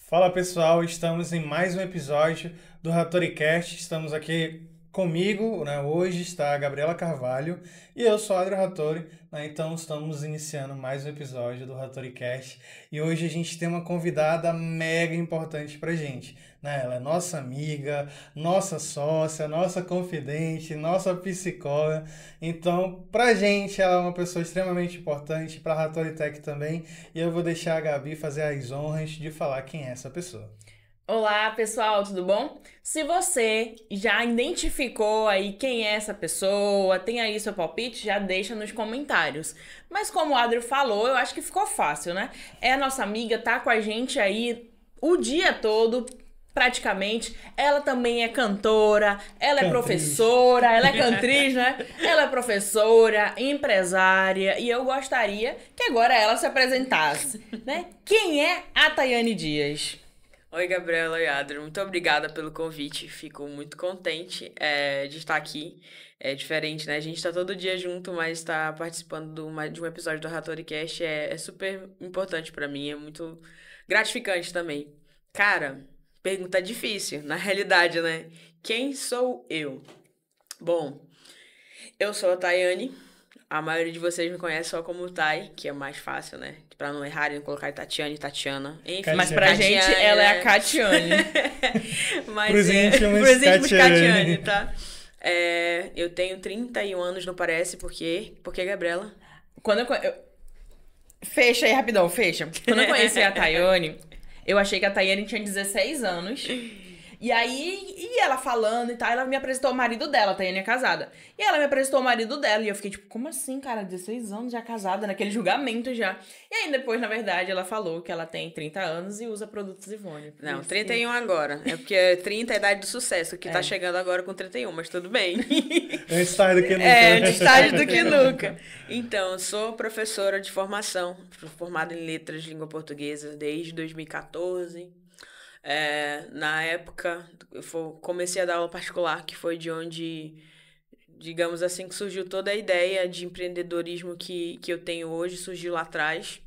Fala pessoal, estamos em mais um episódio do RatoriCast. Estamos aqui comigo, né? Hoje está a Gabriela Carvalho e eu sou Adrio Rattori, né? Então estamos iniciando mais um episódio do RatoriCast e hoje a gente tem uma convidada mega importante pra gente, né? Ela é nossa amiga, nossa sócia, nossa confidente, nossa psicóloga. Então, pra gente, ela é uma pessoa extremamente importante, pra RatoriTech também. E eu vou deixar a Gabi fazer as honras de falar quem é essa pessoa. Olá, pessoal, tudo bom? Se você já identificou aí quem é essa pessoa, tem aí seu palpite, já deixa nos comentários. Mas como o Adrio falou, eu acho que ficou fácil, né? É a nossa amiga, tá com a gente aí o dia todo, praticamente. Ela também é cantora, ela é Cantriz. professora, ela é cantriz, né? Ela é professora, empresária, e eu gostaria que agora ela se apresentasse, né? Quem é a Tayane Dias? Oi, Gabriela e Adri, muito obrigada pelo convite. Fico muito contente de estar aqui. É diferente, né? A gente está todo dia junto, mas estar participando de um episódio do RatoriCast é super importante para mim, é muito gratificante também. Cara, pergunta difícil, na realidade, né? Quem sou eu? Bom, eu sou a Tayane. A maioria de vocês me conhece só como Thay, que é mais fácil, né? Pra não errarem, colocar Tatiane, Tatiana. Enfim, Mas pra Catiane. gente, ela é a né? Catiane. Mas Pros íntimos, pros íntimos, Catiane. Catiane, tá? Eu tenho 31 anos, não parece, por que, Gabriela? Quando Fecha aí rapidão, fecha. Quando eu conheci a Tayane, eu achei que a Tayane tinha 16 anos. E aí, ela falando e tal, ela me apresentou o marido dela, a Tayane é casada. E ela me apresentou o marido dela, e eu fiquei tipo, como assim, cara, 16 anos já casada, naquele julgamento já. E aí depois, na verdade, ela falou que ela tem 30 anos e usa produtos Ivone. Não, 31 agora. É porque 30 é a idade do sucesso, que tá chegando agora com 31, mas tudo bem. Antes tarde do que nunca. Antes tarde do que nunca. Então, eu sou professora de formação, formada em letras de língua portuguesa desde 2014. Na época, comecei a dar aula particular, que foi de onde, digamos assim, que surgiu toda a ideia de empreendedorismo que eu tenho hoje, surgiu lá atrás,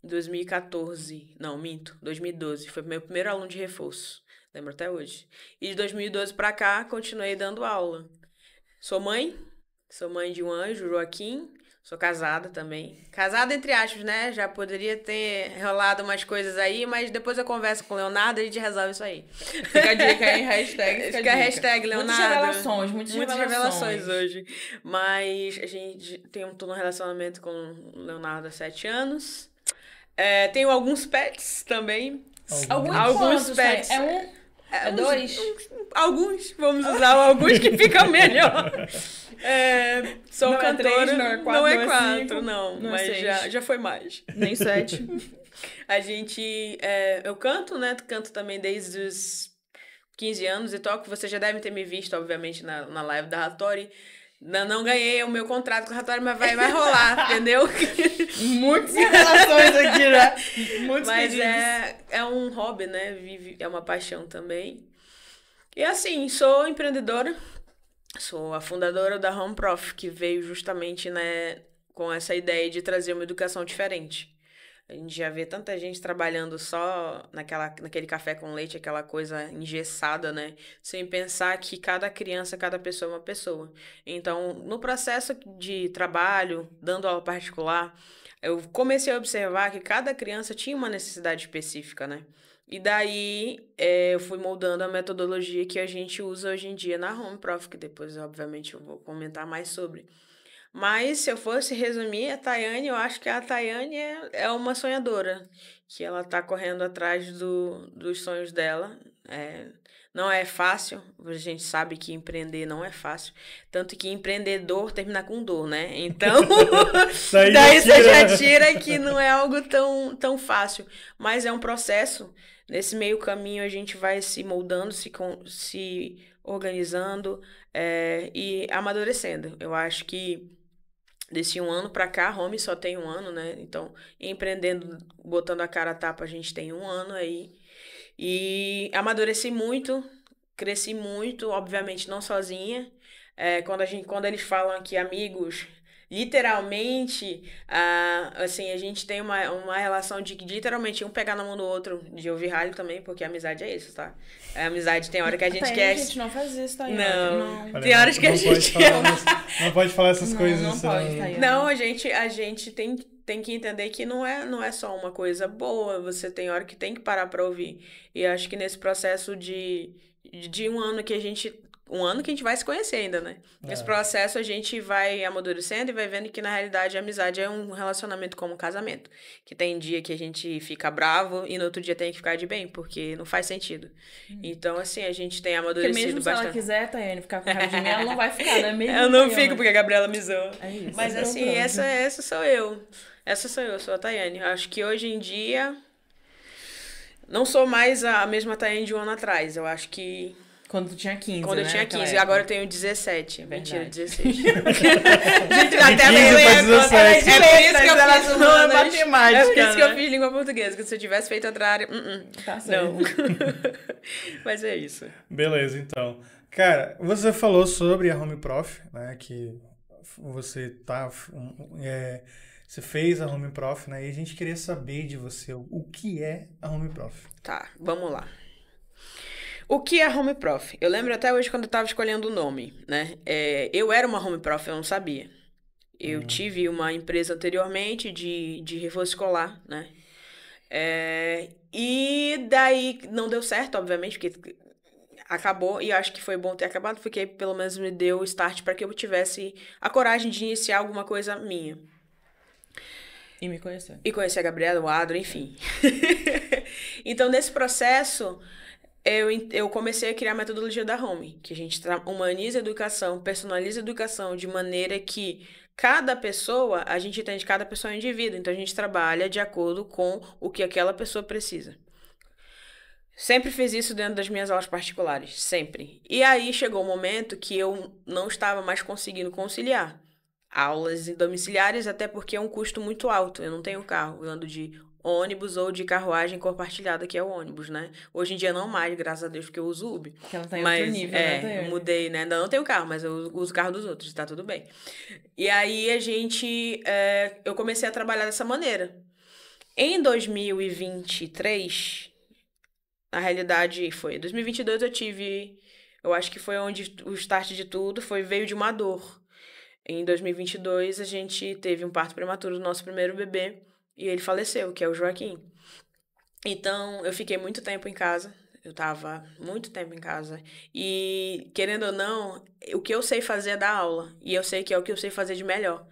em 2014. Não, minto, 2012. Foi meu primeiro aluno de reforço. Lembro até hoje. E de 2012 pra cá, continuei dando aula. Sou mãe de um anjo, Joaquim. Sou casada também. Casada entre aspas, né? Já poderia ter rolado umas coisas aí, mas depois eu converso com o Leonardo e a gente resolve isso aí. Fica a dica aí, hashtag. Fica a hashtag Leonardo. Muitas Muitas revelações. revelações hoje. Mas a gente tô num relacionamento com o Leonardo há 7 anos. Tenho alguns pets também. Alguns quantos, pets. Thay? É dois? Alguns. Vamos usar alguns que fica melhor. Sou Não é cantora. três, não é quatro, não é não é quatro, cinco, não. não é Mas seis. já foi mais. Nem 7. A gente... eu canto, né? Canto também desde os 15 anos e toco. Você já deve ter me visto, obviamente, na live da Rattori. Não ganhei o meu contrato com a Rattori, mas vai rolar, entendeu? Muitas revelações aqui, né? Muitos Mas pedidos. é um hobby, né? É uma paixão também. E assim, sou empreendedora. Sou a fundadora da Home Prof, que veio justamente, né, com essa ideia de trazer uma educação diferente. A gente já vê tanta gente trabalhando só naquele café com leite, aquela coisa engessada, né? Sem pensar que cada criança, cada pessoa é uma pessoa. Então, no processo de trabalho, dando aula particular, eu comecei a observar que cada criança tinha uma necessidade específica, né? E daí, eu fui moldando a metodologia que a gente usa hoje em dia na Home Prof, que depois, obviamente, eu vou comentar mais sobre. Mas, se eu fosse resumir a Tayane, eu acho que a Tayane é uma sonhadora, que ela tá correndo atrás dos sonhos dela. Não é fácil, a gente sabe que empreender não é fácil. Tanto que empreendedor termina com dor, né? Então, daí você já tira que não é algo tão fácil. Mas é um processo. Nesse meio caminho a gente vai se moldando, se organizando e amadurecendo. Eu acho que desse 1 ano pra cá, a Home só tem 1 ano, né? Então, empreendendo, botando a cara a tapa, a gente tem 1 ano aí. E amadureci muito, cresci muito, obviamente não sozinha. Quando eles falam que amigos literalmente, assim, a gente tem uma relação de literalmente um pegar na mão do outro, de ouvir rádio também, porque a amizade é isso, tá? A amizade tem hora que a gente quer... A gente não faz isso, Tayane. Não. Olha, Tem horas que a gente quer... Não pode falar essas coisas. Não pode, Tayane. Não, a gente tem que entender que não é só uma coisa boa, você tem hora que tem que parar pra ouvir. E acho que nesse processo de um ano que a gente... Um ano que a gente vai se conhecer ainda, né? Nesse processo a gente vai amadurecendo e vai vendo que na realidade a amizade é um relacionamento como um casamento. Que tem dia que a gente fica bravo e no outro dia tem que ficar de bem, porque não faz sentido. Então, assim, a gente tem amadurecido porque mesmo bastante. Se ela quiser, Tayane, ficar com raiva de mim, ela não vai ficar, né? Mesmo eu não Tayane. fico porque a Gabriela me zoa. É isso. Mas assim, essa sou eu. Sou a Tayane. Acho que hoje em dia não sou mais a mesma Tayane de um ano atrás. Eu acho que... Quando tu tinha 15, Quando eu tinha 15, e agora eu tenho 17. Mentira, 16. Gente, até meio é 17. por isso que eu Elas fiz humanas. matemática, É por isso que eu né? fiz língua portuguesa, que se eu tivesse feito outra área... Tá certo. Não. Mas é isso. Beleza, então. Cara, você falou sobre a Home Prof, né? Que você você fez a Home Prof, né? E a gente queria saber de você o que é a Home Prof. Tá, vamos lá. O que é Home Prof? Eu lembro até hoje quando eu tava escolhendo o nome, né? Eu era uma Home Prof, eu não sabia. Eu tive uma empresa anteriormente de reforço escolar, né? E daí não deu certo, obviamente, porque acabou, e acho que foi bom ter acabado, porque pelo menos me deu o start para que eu tivesse a coragem de iniciar alguma coisa minha. E me conhecer. E conhecer a Gabriela, o Adro, enfim. Então, nesse processo... Eu comecei a criar a metodologia da Home, que a gente humaniza a educação, personaliza a educação de maneira que cada pessoa, a gente entende cada pessoa é um indivíduo, então a gente trabalha de acordo com o que aquela pessoa precisa. Sempre fiz isso dentro das minhas aulas particulares, sempre. E aí chegou um momento que eu não estava mais conseguindo conciliar aulas domiciliares, até porque é um custo muito alto, eu não tenho carro, eu ando de ônibus ou de carruagem compartilhada, que é o ônibus, né? Hoje em dia não mais, graças a Deus, porque eu uso Uber. Que ela tá em outro nível, né, Tayane? Mudei, né? Ainda não tenho carro, mas eu uso o carro dos outros, tá tudo bem. E aí eu comecei a trabalhar dessa maneira. Em 2023, na realidade foi, 2022 eu acho que foi onde o start de tudo veio de uma dor. Em 2022 a gente teve um parto prematuro do nosso primeiro bebê, e ele faleceu, que é o Joaquim. Então, eu fiquei muito tempo em casa. Eu tava muito tempo em casa. E, querendo ou não, o que eu sei fazer é dar aula. E eu sei que é o que eu sei fazer de melhor.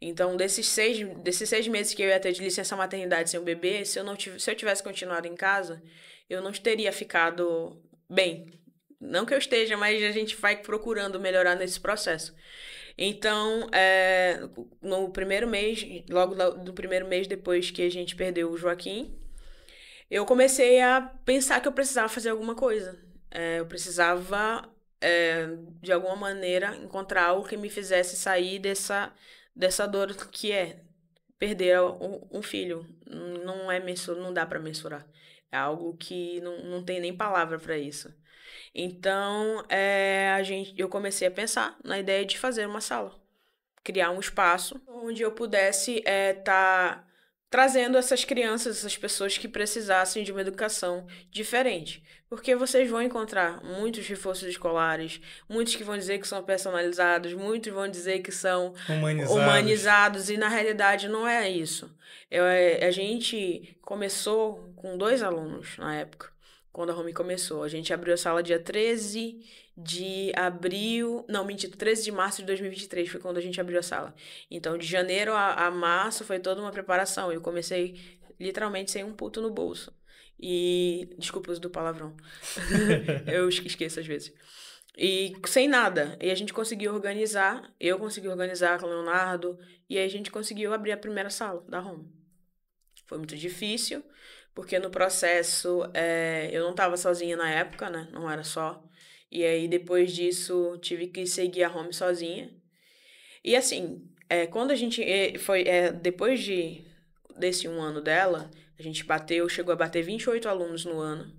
Então, desses 6 meses que eu ia ter de licença maternidade sem o bebê, se eu tivesse continuado em casa, eu não teria ficado bem. Não que eu esteja, mas a gente vai procurando melhorar nesse processo. Então, no primeiro mês, logo no primeiro mês depois que a gente perdeu o Joaquim, eu comecei a pensar que eu precisava fazer alguma coisa. Eu precisava, de alguma maneira, encontrar algo que me fizesse sair dessa dor que é perder um filho. Não dá para mensurar. É algo que não tem nem palavra para isso. Então, eu comecei a pensar na ideia de fazer uma sala. Criar um espaço onde eu pudesse estar trazendo essas crianças, essas pessoas que precisassem de uma educação diferente. Porque vocês vão encontrar muitos reforços escolares, muitos que vão dizer que são personalizados, muitos vão dizer que são humanizados, e na realidade não é isso. A gente começou com 2 alunos na época. Quando a Home começou. A gente abriu a sala dia 13 de março de 2023 foi quando a gente abriu a sala. Então, de janeiro a março foi toda uma preparação. Eu comecei literalmente sem um puto no bolso. E, desculpa o uso do palavrão. Eu esqueço às vezes. E sem nada. E a gente conseguiu organizar. Eu consegui organizar com o Leonardo. E aí a gente conseguiu abrir a primeira sala da Home. Foi muito difícil. Porque no processo, eu não estava sozinha na época, né? Não era só. E aí, depois disso, tive que seguir a Home sozinha. E assim, quando a gente... depois desse 1 ano dela, a gente chegou a bater 28 alunos no ano.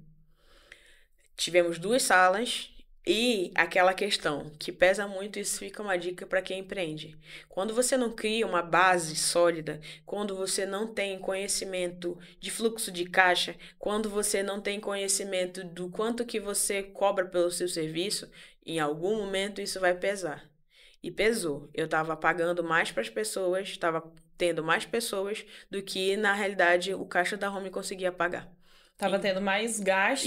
Tivemos 2 salas. E aquela questão que pesa muito, isso fica uma dica para quem empreende. Quando você não cria uma base sólida, quando você não tem conhecimento de fluxo de caixa, quando você não tem conhecimento do quanto que você cobra pelo seu serviço, em algum momento isso vai pesar. E pesou. Eu estava pagando mais para as pessoas, estava tendo mais pessoas do que, na realidade, o caixa da Home conseguia pagar. Tava tendo mais gasto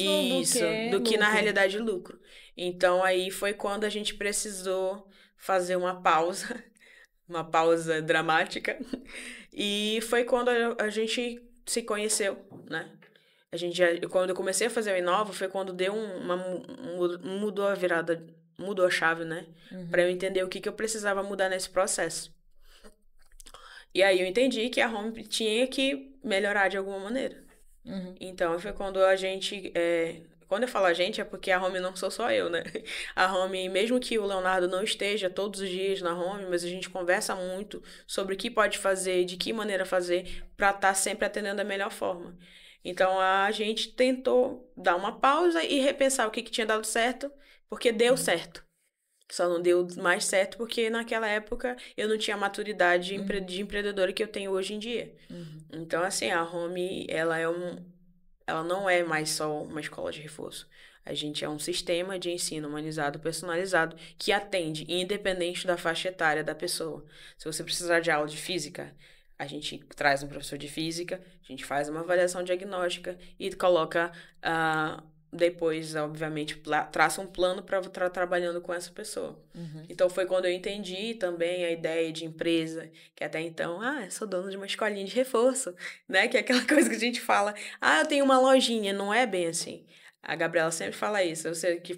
do que na realidade lucro. Então aí foi quando a gente precisou fazer uma pausa dramática. E foi quando a gente se conheceu, né? Quando eu comecei a fazer o Inova, foi quando deu mudou a virada, mudou a chave, né? Para eu entender o que eu precisava mudar nesse processo. E aí eu entendi que a Home tinha que melhorar de alguma maneira. Então, foi quando a gente... Quando eu falo a gente, é porque a Home não sou só eu, né? A Home, mesmo que o Leonardo não esteja todos os dias na Home, mas a gente conversa muito sobre o que pode fazer, de que maneira fazer, para estar sempre atendendo da melhor forma. Então, a gente tentou dar uma pausa e repensar o que tinha dado certo, porque deu certo. Só não deu mais certo porque naquela época eu não tinha a maturidade de empreendedora que eu tenho hoje em dia. Então, assim, a Home, ela não é mais só uma escola de reforço. A gente é um sistema de ensino humanizado, personalizado, que atende, independente da faixa etária da pessoa. Se você precisar de aula de física, a gente traz um professor de física, a gente faz uma avaliação diagnóstica e coloca... depois, obviamente, traça um plano para estar trabalhando com essa pessoa. Então, foi quando eu entendi também a ideia de empresa, que até então, eu sou dono de uma escolinha de reforço, né? Que é aquela coisa que a gente fala, eu tenho uma lojinha. Não é bem assim. A Gabriela sempre fala isso. Você que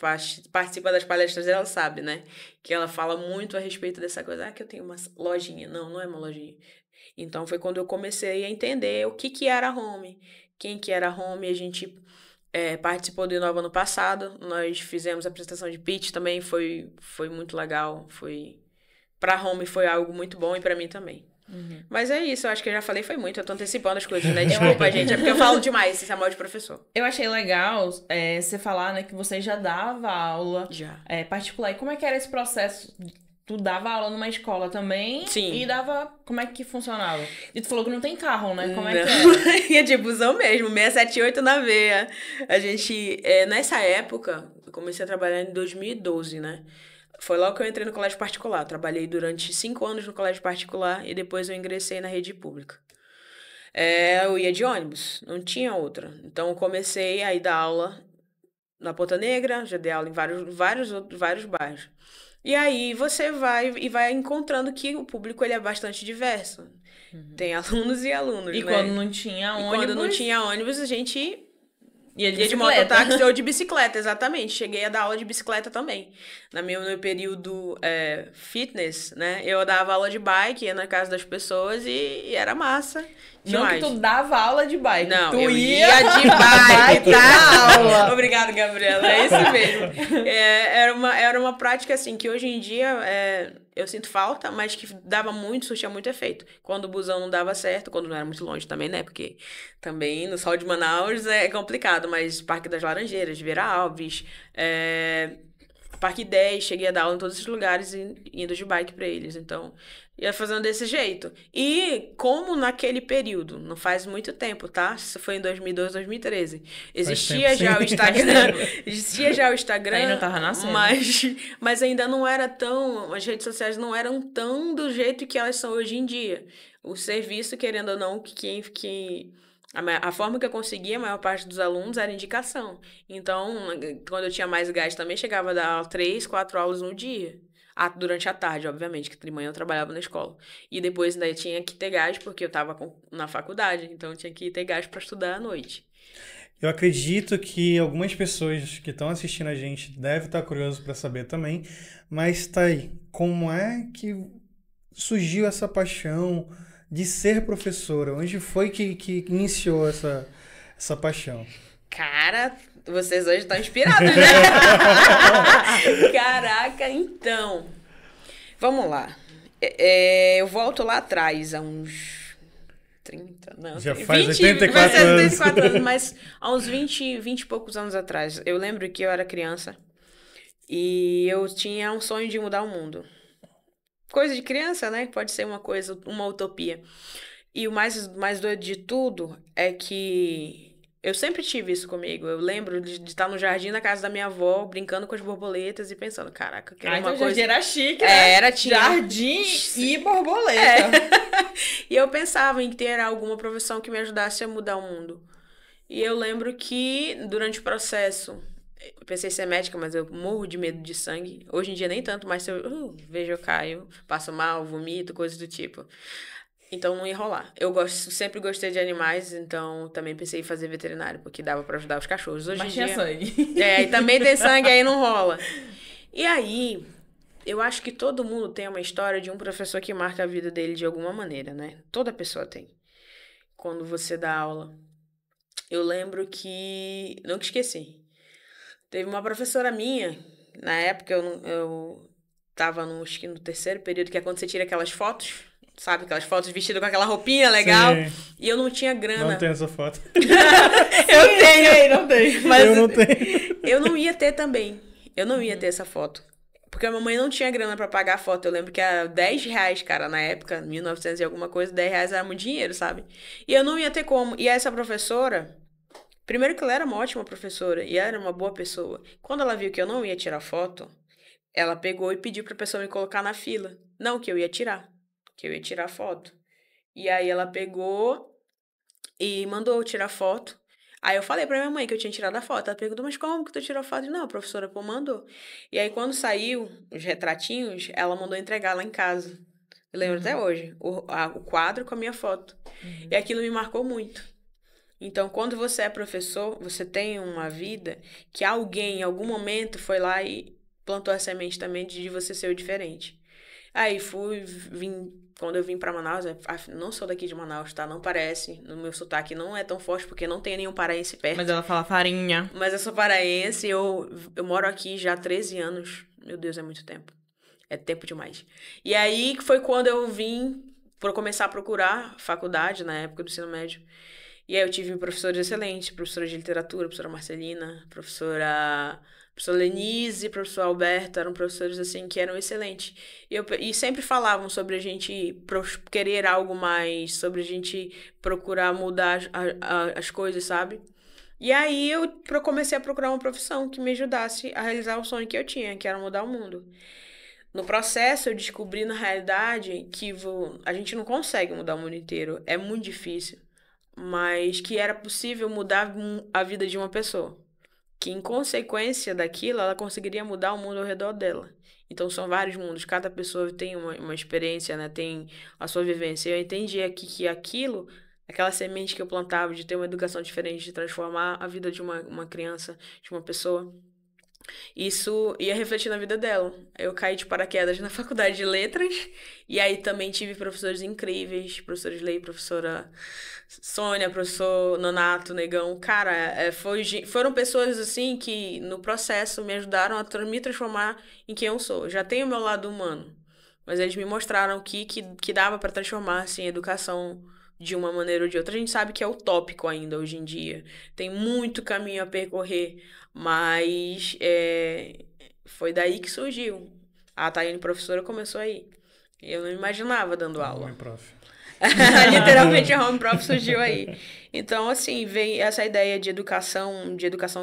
participa das palestras dela sabe, né? Que ela fala muito a respeito dessa coisa, que eu tenho uma lojinha. Não, não é uma lojinha. Então, foi quando eu comecei a entender o que era a Home, quem que era a Home, a gente... participou do Inova ano passado, nós fizemos a apresentação de pitch também, foi muito legal, pra Home foi algo muito bom e pra mim também. Mas é isso, eu acho que eu já falei, foi muito, eu tô antecipando as coisas, né? Desculpa, gente, é porque eu falo demais, esse é mal de professor. Eu achei legal você falar, né, que você já dava aula particular. E como é que era esse processo? Tu dava aula numa escola também? Sim. E dava... Como é que funcionava? E tu falou que não tem carro, né? Como é que é? Ia de busão mesmo, 678 na veia. A gente... nessa época, eu comecei a trabalhar em 2012, né? Foi logo que eu entrei no colégio particular. Trabalhei durante 5 anos no colégio particular e depois eu ingressei na rede pública. Eu ia de ônibus, não tinha outra. Então, eu comecei a ir dar aula na Ponta Negra, já dei aula em vários bairros. E aí você vai encontrando que o público ele é bastante diverso. Tem alunos e alunos, E né? quando não tinha ônibus... Quando não tinha ônibus, a gente ia de mototáxi ou de bicicleta, exatamente. Cheguei a dar aula de bicicleta também. No meu período fitness, né? Eu dava aula de bike, ia na casa das pessoas e era massa. Não que tu dava aula de bike. Não, tu eu ia de bike, tá? Aula. Obrigada, Gabriela. É isso mesmo. Era uma prática, assim, que hoje em dia eu sinto falta, mas que surtia muito efeito. Quando o busão não dava certo, quando não era muito longe também, né? Porque também no sol de Manaus é complicado, mas Parque das Laranjeiras, Vera Alves, Parque 10, cheguei a dar aula em todos esses lugares indo de bike pra eles. Então, ia fazendo desse jeito. E como naquele período, não faz muito tempo, tá? Isso foi em 2012, 2013. Existia já o Instagram. Existia já o Instagram. Ainda tava nascendo. Mas ainda não era tão... As redes sociais não eram tão do jeito que elas são hoje em dia. O serviço, querendo ou não, a forma que eu conseguia, a maior parte dos alunos, era indicação. Então, quando eu tinha mais gás também, chegava a dar 3, 4 aulas no dia. Durante a tarde, obviamente, que de manhã eu trabalhava na escola. E depois ainda tinha que ter gás, porque eu estava na faculdade. Então, eu tinha que ter gás para estudar à noite. Eu acredito que algumas pessoas que estão assistindo a gente devem estar curiosas para saber também. Mas tá aí, como é que surgiu essa paixão de ser professora? Onde foi que iniciou essa paixão? Cara, vocês hoje estão inspirados, né? Caraca, então. Vamos lá. Eu volto lá atrás, há uns 30, não. Já faz 84 anos. 84 anos, mas há uns 20 e poucos anos atrás. Eu lembro que eu era criança E eu tinha um sonho de mudar o mundo. Coisa de criança, né? Pode ser uma coisa, uma utopia. E o mais doido de tudo é que eu sempre tive isso comigo. Eu lembro de estar no jardim da casa da minha avó, brincando com as borboletas e pensando, caraca, eu quero uma coisa... jardim era chique, né? Era, tinha... Jardim e borboleta. E eu pensava em ter alguma profissão que me ajudasse a mudar o mundo. E eu lembro que, durante o processo, eu pensei em ser médica, mas eu morro de medo de sangue. Hoje em dia nem tanto, mas se eu vejo eu caio, passo mal, vomito, coisas do tipo. Então não ia rolar. Sempre gostei de animais, então também pensei em fazer veterinário, porque dava pra ajudar os cachorros. Hoje Mas em tinha dia... sangue. E também tem sangue, aí não rola. E aí, eu acho que todo mundo tem uma história de um professor que marca a vida dele de alguma maneira, né? Toda pessoa tem. Quando você dá aula. Eu lembro que... Nunca esqueci. Teve uma professora minha, na época eu tava acho que no terceiro período, que é quando você tira aquelas fotos, sabe? Aquelas fotos vestidas com aquela roupinha legal. Sim. E eu não tinha grana. Não tenho essa foto. Eu tenho. Não tenho. Mas Eu não tenho. eu não ia ter também. Eu não ia ter essa foto. Porque a mamãe não tinha grana pra pagar a foto. Eu lembro que era R$10, cara, na época, 1900 e alguma coisa, R$10 era muito dinheiro, sabe? E eu não ia ter como. E essa professora... Primeiro que ela era uma ótima professora e era uma boa pessoa. Quando ela viu que eu não ia tirar foto, ela pegou e pediu pra pessoa me colocar na fila. Não, que eu ia tirar. Que eu ia tirar foto. E aí ela pegou e mandou eu tirar foto. Aí eu falei pra minha mãe que eu tinha tirado a foto. Ela perguntou, mas como que tu tirou a foto? Não, a professora pô, mandou. E aí quando saiu os retratinhos, ela mandou entregar lá em casa. Eu lembro até hoje. O quadro com a minha foto. E aquilo me marcou muito. Então, quando você é professor, você tem uma vida que alguém, em algum momento, foi lá e plantou a semente também de você ser o diferente. Aí quando eu vim pra Manaus, não sou daqui de Manaus, tá? Não parece, no meu sotaque não é tão forte, porque não tem nenhum paraense perto. Mas ela fala farinha. Mas eu sou paraense, eu moro aqui já há 13 anos. Meu Deus, é muito tempo. É tempo demais. E aí, foi quando eu vim para começar a procurar faculdade, na época do ensino médio. E aí eu tive professores excelentes, professora de literatura, professora Marcelina, professora Lenise, professor Alberto, eram professores assim que eram excelentes. E sempre falavam sobre a gente querer algo mais, sobre a gente procurar mudar as coisas, sabe? E aí eu comecei a procurar uma profissão que me ajudasse a realizar o sonho que eu tinha, que era mudar o mundo. No processo, eu descobri, na realidade, que a gente não consegue mudar o mundo inteiro. É muito difícil. Mas que era possível mudar a vida de uma pessoa. Que, em consequência daquilo, ela conseguiria mudar o mundo ao redor dela. Então, são vários mundos. Cada pessoa tem uma experiência, né? Tem a sua vivência. Eu entendi aqui que aquela semente que eu plantava de ter uma educação diferente, de transformar a vida de uma criança, de uma pessoa... Isso ia refletir na vida dela. Eu caí de paraquedas na faculdade de letras. E aí também tive professores incríveis. Professora de lei, professora Sônia, professor Nonato, Negão. Cara, foram pessoas assim que no processo me ajudaram a me transformar em quem eu sou. Já tenho o meu lado humano. Mas eles me mostraram que dava para transformar assim, a educação de uma maneira ou de outra. A gente sabe que é utópico ainda hoje em dia. Tem muito caminho a percorrer. Mas foi daí que surgiu. A Tayane professora começou aí. Eu não imaginava dando aula. Home prof. Literalmente a Home Prof surgiu aí. Então, assim, veio essa ideia de educação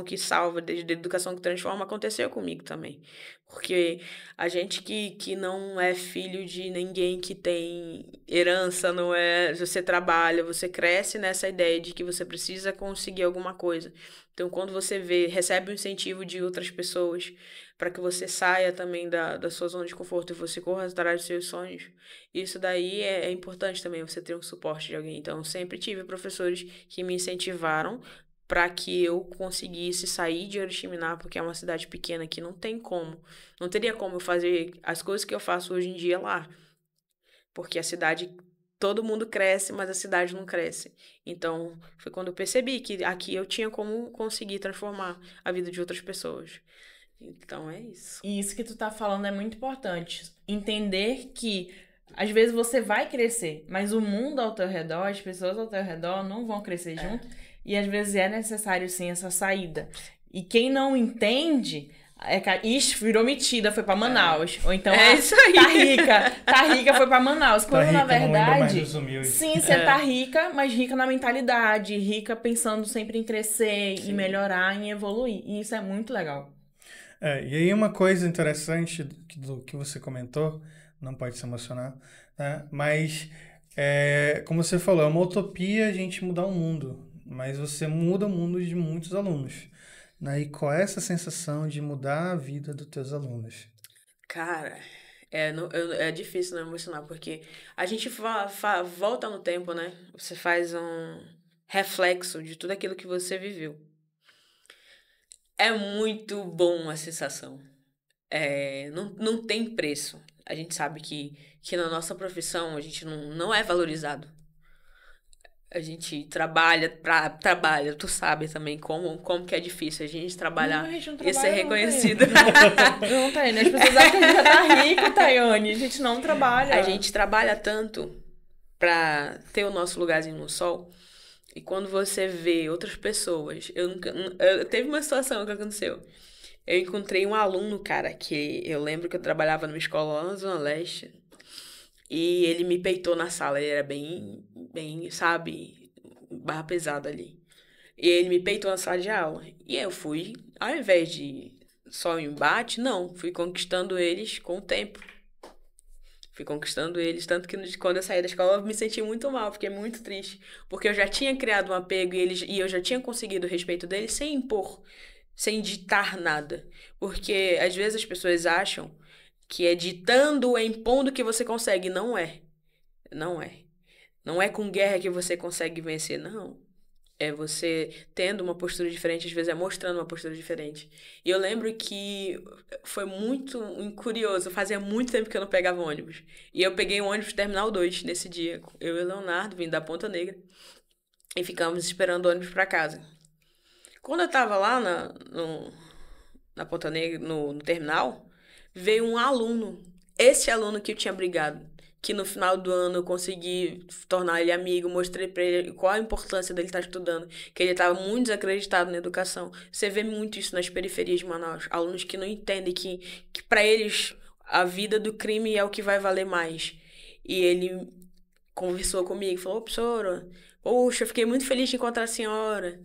que salva, de educação que transforma, aconteceu comigo também. Porque a gente que não é filho de ninguém que tem herança, não é... Você trabalha, você cresce nessa ideia de que você precisa conseguir alguma coisa. Então, quando você recebe o incentivo de outras pessoas para que você saia também da sua zona de conforto e você corra atrás dos seus sonhos, isso daí é importante também, você ter um suporte de alguém. Então, eu sempre tive professores que me incentivaram para que eu conseguisse sair de Oriximiná, porque é uma cidade pequena que não teria como eu fazer as coisas que eu faço hoje em dia lá. Porque a cidade... Todo mundo cresce, mas a cidade não cresce. Então, foi quando eu percebi que aqui eu tinha como conseguir transformar a vida de outras pessoas. Então, é isso. E isso que tu tá falando é muito importante. Entender que, às vezes, você vai crescer, mas o mundo ao teu redor, as pessoas ao teu redor não vão crescer junto. E, às vezes, é necessário, sim, essa saída. E quem não entende... Ixi, virou metida, foi pra Manaus. Ou então, É isso aí. tá rica, foi pra Manaus. Quando, rica, na não lembra mais verdade, dos humildes. sim, você tá rica, mas rica na mentalidade, rica pensando sempre em crescer, em melhorar, em evoluir. E isso é muito legal. E aí uma coisa interessante do que você comentou, não pode se emocionar, né? Mas, como você falou, é uma utopia a gente mudar o mundo, mas você muda o mundo de muitos alunos. Né? E qual é essa sensação de mudar a vida dos teus alunos? Cara, é difícil não emocionar, porque a gente volta no tempo, né? Você faz um reflexo de tudo aquilo que você viveu. É muito bom a sensação. Não tem preço. A gente sabe que na nossa profissão a gente não é valorizado. A gente trabalha, tu sabe também como que é difícil a gente trabalhar Não, a gente não e trabalha, ser não, reconhecido. Não, Tayane, as pessoas acham que a gente já tá rico, Tayane. A gente não trabalha. A gente trabalha tanto pra ter o nosso lugarzinho no sol. E quando você vê outras pessoas... Teve uma situação que aconteceu. Eu encontrei um aluno, cara, que eu lembro que eu trabalhava numa escola lá na Zona Leste. E ele me peitou na sala. Ele era bem, sabe, barra pesada ali. E ele me peitou na sala de aula. E eu fui, ao invés de só um embate, não. Fui conquistando eles com o tempo. Fui conquistando eles. Tanto que quando eu saí da escola eu me senti muito mal. Fiquei muito triste. Porque eu já tinha criado um apego e eu já tinha conseguido o respeito deles sem impor. Sem ditar nada. Porque às vezes as pessoas acham que é ditando, é impondo que você consegue. Não é. Não é. Não é com guerra que você consegue vencer, não. É você tendo uma postura diferente, às vezes é mostrando uma postura diferente. E eu lembro que foi muito curioso, fazia muito tempo que eu não pegava ônibus. E eu peguei o ônibus Terminal 2 nesse dia. Eu e o Leonardo, vindo da Ponta Negra, e ficamos esperando o ônibus para casa. Quando eu tava lá na Ponta Negra, no terminal, veio um aluno, esse aluno que eu tinha brigado, que no final do ano eu consegui tornar ele amigo, mostrei pra ele qual a importância dele estar estudando, que ele estava muito desacreditado na educação. Você vê muito isso nas periferias de Manaus, alunos que não entendem que para eles a vida do crime é o que vai valer mais. E ele conversou comigo, falou: professora, poxa, eu fiquei muito feliz de encontrar a senhora.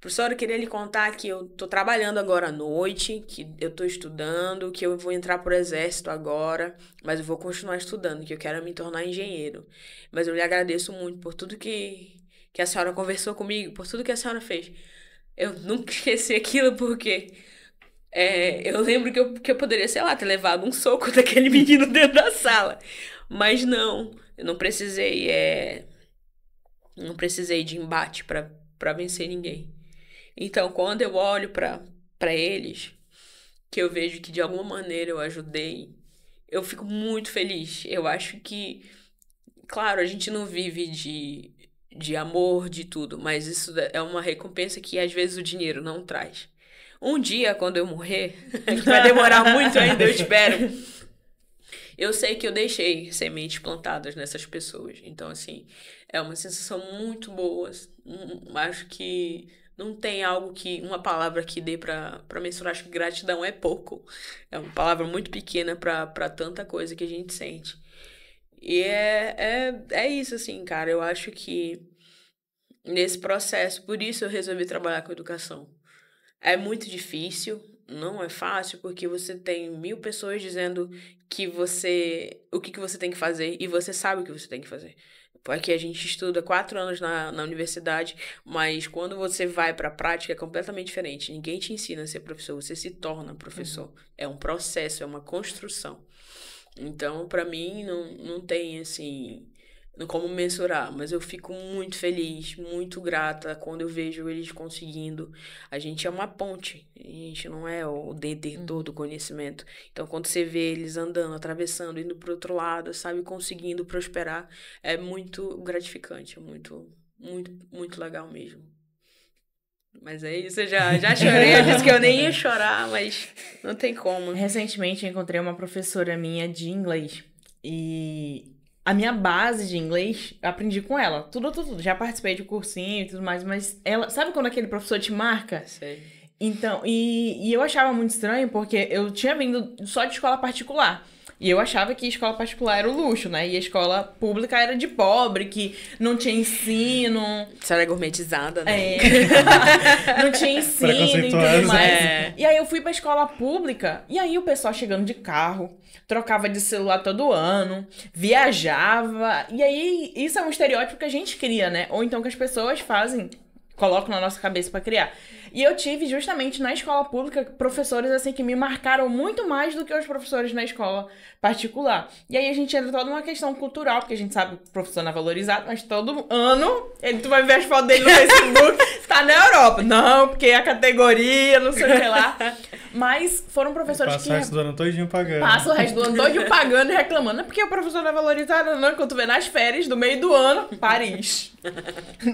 Professora, eu queria lhe contar que eu tô trabalhando agora à noite, que eu tô estudando, que eu vou entrar pro exército agora, mas eu vou continuar estudando, que eu quero me tornar engenheiro. Mas eu lhe agradeço muito por tudo que a senhora conversou comigo, por tudo que a senhora fez. Eu nunca esqueci aquilo porque eu lembro que eu poderia, sei lá, ter levado um soco daquele menino dentro da sala. Mas não, eu não precisei de embate pra vencer ninguém. Então, quando eu olho pra eles, que eu vejo que de alguma maneira eu ajudei, eu fico muito feliz. Eu acho que, claro, a gente não vive de amor, de tudo, mas isso é uma recompensa que às vezes o dinheiro não traz. Um dia, quando eu morrer, que vai demorar muito ainda, eu espero, eu sei que eu deixei sementes plantadas nessas pessoas. Então, assim, é uma sensação muito boa. Acho que não tem uma palavra que dê pra mensurar. Acho que gratidão é pouco. É uma palavra muito pequena pra tanta coisa que a gente sente. E é isso, assim, cara. Eu acho que nesse processo, por isso eu resolvi trabalhar com educação. É muito difícil, não é fácil, porque você tem 1000 pessoas dizendo o que você tem que fazer, e você sabe o que você tem que fazer. Porque a gente estuda 4 anos na universidade, mas quando você vai para a prática é completamente diferente. Ninguém te ensina a ser professor, você se torna professor. Uhum. É um processo, é uma construção. Então, para mim, não tem, assim, como mensurar, mas eu fico muito feliz, muito grata quando eu vejo eles conseguindo. A gente é uma ponte, a gente não é o detentor do conhecimento. Então, quando você vê eles andando, atravessando, indo para o outro lado, sabe, conseguindo prosperar, é muito gratificante, é muito, muito, muito legal mesmo. Mas é isso, eu já chorei, eu disse que eu nem ia chorar, mas não tem como. Recentemente eu encontrei uma professora minha de inglês e a minha base de inglês, eu aprendi com ela. Tudo. Já participei de cursinho e tudo mais, mas ela... Sabe quando aquele professor te marca? Sei. Então, e eu achava muito estranho porque eu tinha vindo só de escola particular. E eu achava que escola particular era o luxo, né? E a escola pública era de pobre, que não tinha ensino. Você era gourmetizada, né? Não tinha ensino e tudo mais. E aí eu fui pra escola pública, e aí o pessoal chegando de carro, trocava de celular todo ano, viajava. E aí, isso é um estereótipo que a gente cria, né? Ou então que as pessoas fazem, colocam na nossa cabeça pra criar. E eu tive, justamente, na escola pública, professores, assim, que me marcaram muito mais do que os professores na escola particular. E aí a gente entra toda uma questão cultural, porque a gente sabe que o professor não é valorizado, mas todo ano, tu vai ver as fotos dele no Facebook, tá na Europa. Não, porque a categoria, não sei o que lá. Mas foram professores que... Passa o resto do ano todinho pagando. Passa o resto do ano todinho pagando e reclamando. Não é porque o professor não é valorizado, não. Quando tu vê nas férias, do meio do ano, Paris.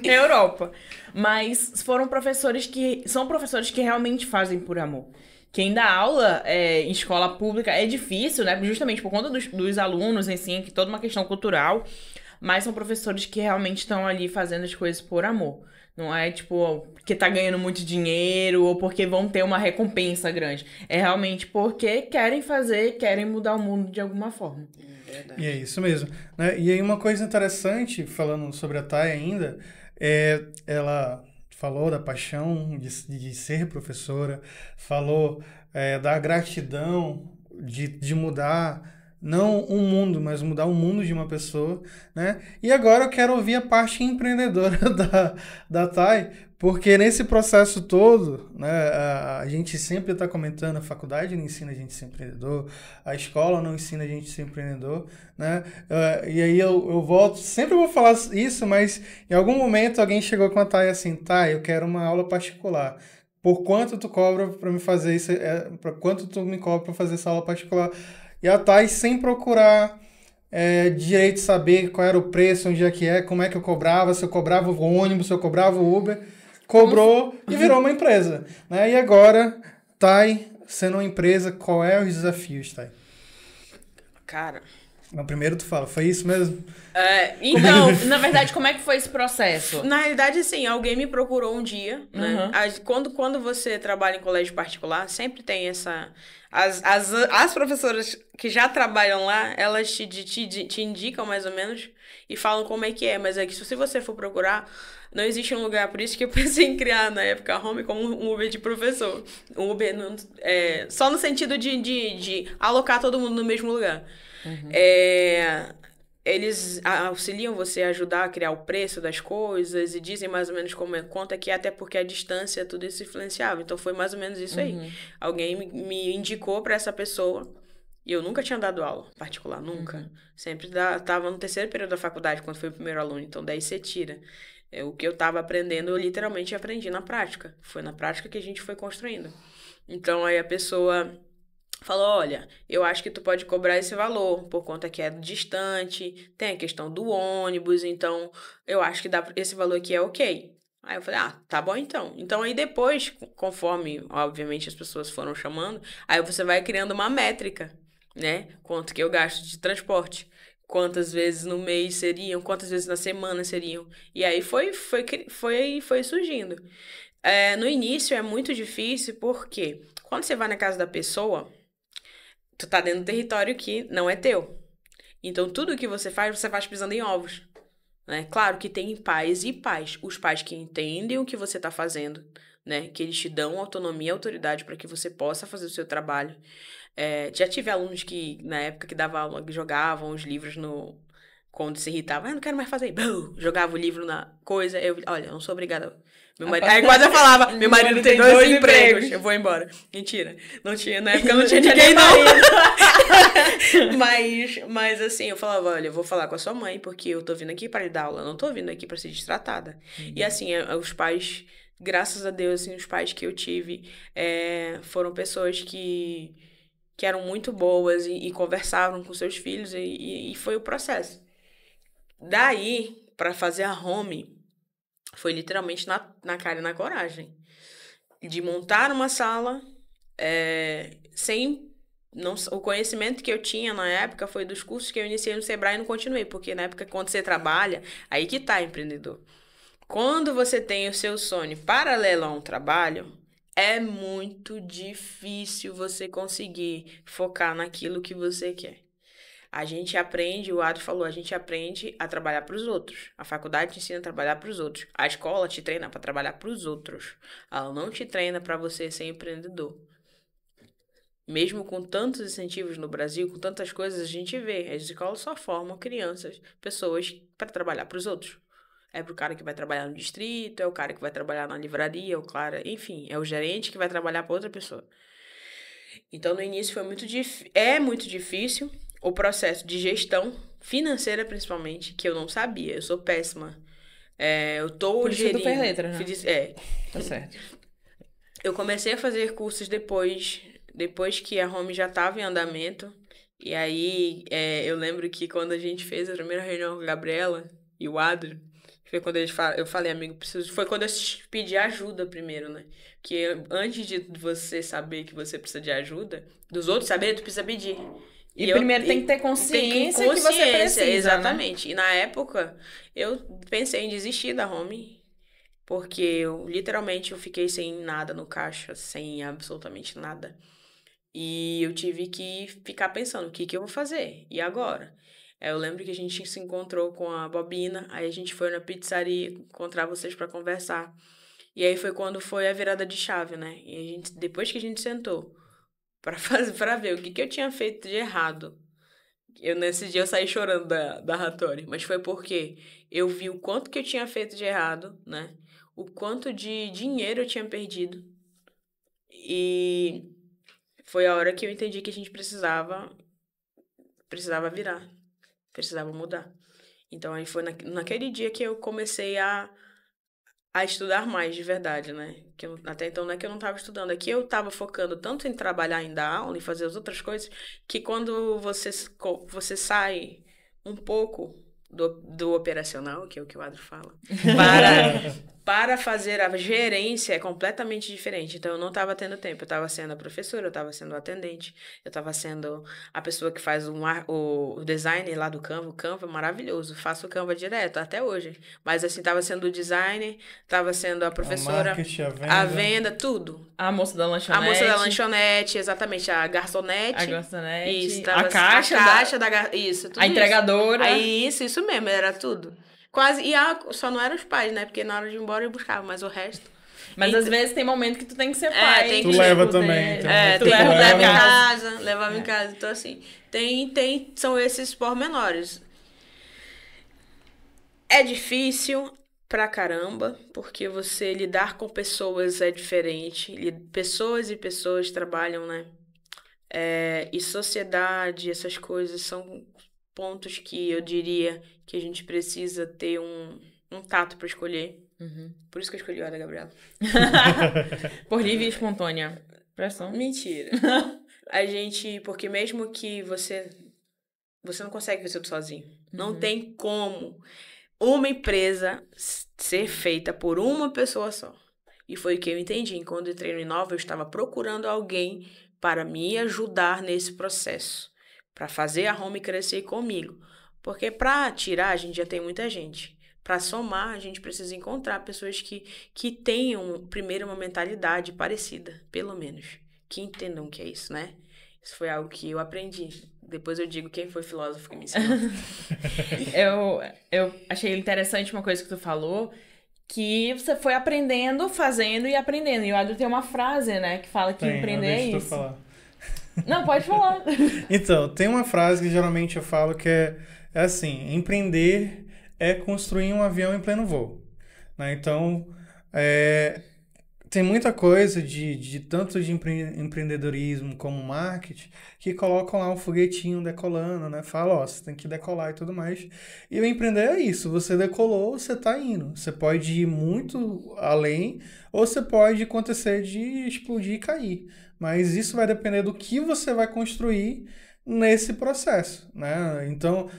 Europa. Mas foram professores que... São professores que realmente fazem por amor. Quem dá aula em escola pública é difícil, né? Justamente por conta dos alunos em si, que toda uma questão cultural. Mas são professores que realmente estão ali fazendo as coisas por amor. Não é, tipo, porque tá ganhando muito dinheiro ou porque vão ter uma recompensa grande. É realmente porque querem fazer, querem mudar o mundo de alguma forma. Verdade. E é isso mesmo. Né? E aí uma coisa interessante, falando sobre a Thay ainda, ela falou da paixão de ser professora, falou da gratidão de mudar... Não um mundo, mas mudar o mundo de uma pessoa, né? E agora eu quero ouvir a parte empreendedora da Thay, porque nesse processo todo, né, a gente sempre está comentando, a faculdade não ensina a gente a ser empreendedor, a escola não ensina a gente a ser empreendedor, né? E aí eu volto, sempre vou falar isso, mas em algum momento alguém chegou com a Thay assim, Thay, eu quero uma aula particular. Por quanto tu cobra para me fazer isso? Por quanto tu me cobra para fazer essa aula particular? E a Thay, sem procurar direito de saber qual era o preço, onde é que como é que eu cobrava, se eu cobrava o ônibus, se eu cobrava o Uber, cobrou e virou uma empresa. Né? E agora, Thay, sendo uma empresa, qual é os desafios, Thay? Cara... Mas primeiro tu fala, foi isso mesmo? Então, na verdade, como é que foi esse processo? Na realidade, assim, alguém me procurou um dia, né? Quando você trabalha em colégio particular, sempre tem essa... As professoras que já trabalham lá, elas te indicam mais ou menos e falam como é que é. Mas é que se você for procurar, não existe um lugar. Por isso que eu pensei em criar, na época, a Home como um Uber de professor. Um Uber só no sentido de alocar todo mundo no mesmo lugar. Eles auxiliam você a ajudar a criar o preço das coisas e dizem mais ou menos quanto é que é, até porque a distância, tudo isso influenciava. Então, foi mais ou menos isso aí. Alguém me indicou para essa pessoa e eu nunca tinha dado aula particular, nunca. Sempre estava no terceiro período da faculdade, quando fui o primeiro aluno. Então, daí você tira. O que eu estava aprendendo, eu literalmente aprendi na prática. Foi na prática que a gente foi construindo. Então, aí a pessoa... falou, olha, eu acho que tu pode cobrar esse valor, por conta que é distante, tem a questão do ônibus, então eu acho que esse valor aqui é ok. Aí eu falei, tá bom então. Então aí depois, conforme, obviamente, as pessoas foram chamando, aí você vai criando uma métrica, né? Quanto que eu gasto de transporte, quantas vezes no mês seriam, quantas vezes na semana seriam. E aí foi surgindo. No início é muito difícil, porque quando você vai na casa da pessoa... tu tá dentro do território que não é teu. Então, tudo que você faz pisando em ovos. Né? Claro que tem pais e pais. Os pais que entendem o que você tá fazendo, né? Que eles te dão autonomia e autoridade para que você possa fazer o seu trabalho. Já tive alunos que, na época que dava aula, jogavam os livros quando se irritava. Não quero mais fazer. Bum! Jogava o livro na coisa. Olha, eu não sou obrigada... Aí quase eu falava, meu marido tem 2 empregos, eu vou embora. Mentira, não tinha, na época não tinha ninguém não. Mas assim, eu falava, olha, eu vou falar com a sua mãe, porque eu tô vindo aqui para lhe dar aula, eu não tô vindo aqui para ser destratada. E assim, os pais, graças a Deus, assim, os pais que eu tive foram pessoas que eram muito boas e conversavam com seus filhos e foi o processo. Daí, para fazer a Home... foi literalmente na cara e na coragem. De montar uma sala sem... o conhecimento que eu tinha na época foi dos cursos que eu iniciei no Sebrae e não continuei. Porque na época, quando você trabalha, aí que tá empreendedor. Quando você tem o seu sonho paralelo a um trabalho, É muito difícil você conseguir focar naquilo que você quer. A gente aprende, o Adri falou, a gente aprende a trabalhar para os outros. A faculdade te ensina a trabalhar para os outros. A escola te treina para trabalhar para os outros. Ela não te treina para você ser empreendedor. Mesmo com tantos incentivos no Brasil, com tantas coisas, a gente vê. As escolas só formam crianças, pessoas para trabalhar para os outros. É pro cara que vai trabalhar no distrito, é o cara que vai trabalhar na livraria, enfim, é o gerente que vai trabalhar para outra pessoa. Então, no início foi muito difícil o processo de gestão financeira, principalmente, que eu não sabia. Eu sou péssima. Eu tô Por isso gerindo. tu fez letras, né? Tá certo. Eu comecei a fazer cursos depois que a Home já estava em andamento. E aí, eu lembro que quando a gente fez a primeira reunião com a Gabriela e o Adri, foi quando eu falei, amigo, foi quando eu pedi ajuda primeiro, né? Porque antes de você saber que você precisa de ajuda, dos outros saberem, tu precisa pedir. E primeiro tem que ter consciência que você precisa, exatamente. Né? E na época, eu pensei em desistir da Home, porque eu fiquei sem nada no caixa, sem absolutamente nada. E eu tive que ficar pensando, o que eu vou fazer? E agora? Eu lembro que a gente se encontrou com a Bobina, aí a gente foi na pizzaria encontrar vocês para conversar. E aí foi quando foi a virada de chave, né? E depois que a gente sentou para ver o que eu tinha feito de errado. Nesse dia eu saí chorando da Hattori, mas foi porque eu vi o quanto que eu tinha feito de errado, né? O quanto de dinheiro eu tinha perdido. E foi a hora que eu entendi que a gente precisava virar. Precisava mudar. Então, aí foi naquele dia que eu comecei a estudar mais de verdade, né? Que até então não é que eu não estava estudando, é que eu estava focando tanto em trabalhar, em dar aula, em fazer as outras coisas, que quando você sai um pouco do operacional, que é o que o Adri fala, para fazer a gerência é completamente diferente. Então, eu não estava tendo tempo. Eu estava sendo a professora, eu estava sendo a atendente, eu estava sendo a pessoa que faz o designer lá do Canva. O Canva é maravilhoso. Faço o Canva direto, até hoje. Mas, assim, estava sendo o designer, estava sendo a professora, a venda, tudo. A moça da lanchonete. A moça da lanchonete, exatamente. A garçonete. A garçonete. Isso, a caixa isso, tudo a entregadora. Aí, isso mesmo, era tudo. Quase, só não eram os pais, né? Porque na hora de ir embora eu buscava, mas o resto... Mas às vezes tem momento que tu tem que ser pai. Tem tu leva também. Tu leva em casa, levava em casa. Então, assim, são esses pormenores. É difícil pra caramba, porque você lidar com pessoas é diferente. Pessoas e pessoas trabalham, né? E sociedade, essas coisas são pontos que eu diria que a gente precisa ter um tato para escolher. Uhum. Por isso que eu escolhi a Gabriela. Por livre e espontânea. Pressão. Mentira. Porque mesmo que você não consegue ver tudo sozinho. Não tem como uma empresa ser feita por uma pessoa só. E foi o que eu entendi. Quando eu entrei no Inova, eu estava procurando alguém para me ajudar nesse processo. Para fazer a Home crescer comigo. Porque para tirar, a gente já tem muita gente. Para somar, a gente precisa encontrar pessoas que tenham, primeiro, uma mentalidade parecida, pelo menos. Que entendam o que é isso, né? Isso foi algo que eu aprendi. Depois eu digo quem foi o filósofo que me ensinou. Eu achei interessante uma coisa que tu falou, que você foi aprendendo, fazendo e aprendendo. E o Adri tem uma frase, né, que fala que empreender é isso. Falar. Não, pode falar. Então, tem uma frase que geralmente eu falo que é assim, empreender é construir um avião em pleno voo. Né? Então, tem muita coisa tanto de empreendedorismo como marketing que colocam lá um foguetinho decolando, né? Fala, ó, você tem que decolar e tudo mais. E o empreender é isso, você decolou, você tá indo. Você pode ir muito além ou você pode acontecer de explodir e cair. Mas isso vai depender do que você vai construir nesse processo, né? Então,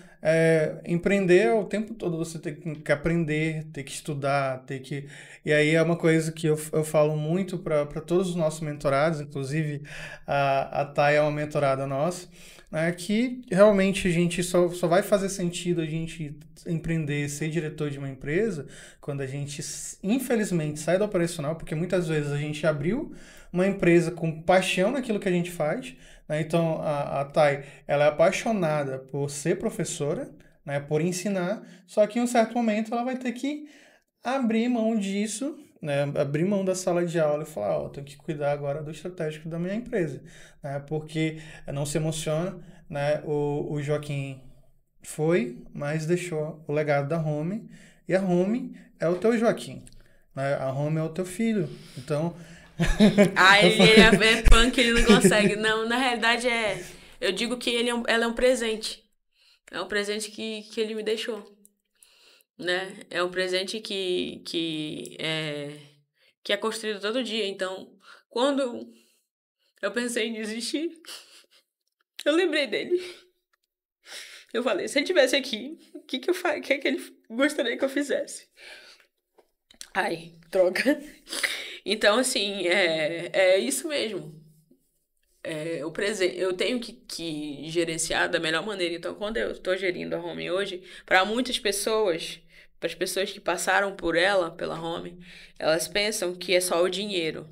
empreender o tempo todo você tem que aprender, tem que estudar, tem que... E aí é uma coisa que eu falo muito para todos os nossos mentorados, inclusive a Thay é uma mentorada nossa, né? Que realmente a gente só vai fazer sentido a gente empreender, ser diretor de uma empresa, quando a gente, infelizmente, sai do operacional, porque muitas vezes a gente abriu uma empresa com paixão naquilo que a gente faz, né? Então, a Thay, ela é apaixonada por ser professora, né? Por ensinar, só que em um certo momento ela vai ter que abrir mão disso, né? Abrir mão da sala de aula e falar, ó, tenho que cuidar agora do estratégico da minha empresa, né? Porque não se emociona, né? O Joaquim foi, mas deixou o legado da Home, e a Home é o teu Joaquim, né? A Home é o teu filho, então... ele é punk, ele não consegue. Não, na realidade eu digo que ela é um presente. É um presente que ele me deixou, né? É um presente que é construído todo dia. Então, quando eu pensei em desistir, eu lembrei dele. Eu falei, se ele estivesse aqui, o que que ele gostaria que eu fizesse? Ai, droga. Então, assim, é isso mesmo. Eu tenho que gerenciar da melhor maneira. Então, quando eu estou gerindo a Home hoje, para muitas pessoas, para as pessoas que passaram por ela, pela Home, elas pensam que é só o dinheiro,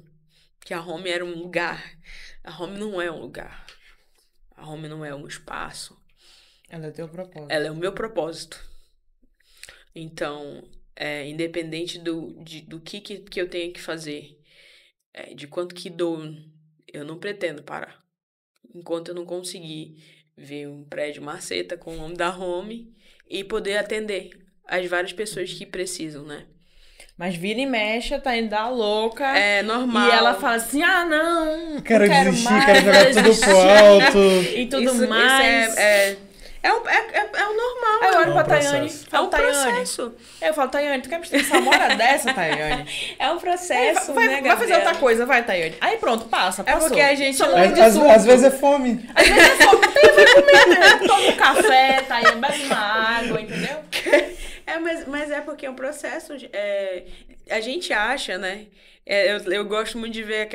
que a Home era um lugar. A Home não é um lugar. A Home não é um espaço. Ela é teu propósito. Ela é o meu propósito. Então, independente do que eu tenho que fazer, de quanto que dou, eu não pretendo parar. Enquanto eu não conseguir ver um prédio maceta com o nome da Home e poder atender as várias pessoas que precisam, né? Mas vira e mexe, tá indo dar louca. É normal. E ela fala assim, não quero quero desistir, mais, quero jogar tudo pro alto. E tudo mais. É o normal. Aí eu olho pra processo. Tayane. É um Tayane. processo. Eu falo, Tayane, tu quer me estressar uma hora dessa, Tayane? É um processo, Vai né, fazer outra coisa, vai, Tayane. Aí pronto, passou. porque a gente... Às vezes é fome. Às vezes é fome, Tayane vai comer, né? Toma um café, Tayane bebe uma água, entendeu? Mas é porque é um processo. A gente acha, né? Eu gosto muito de ver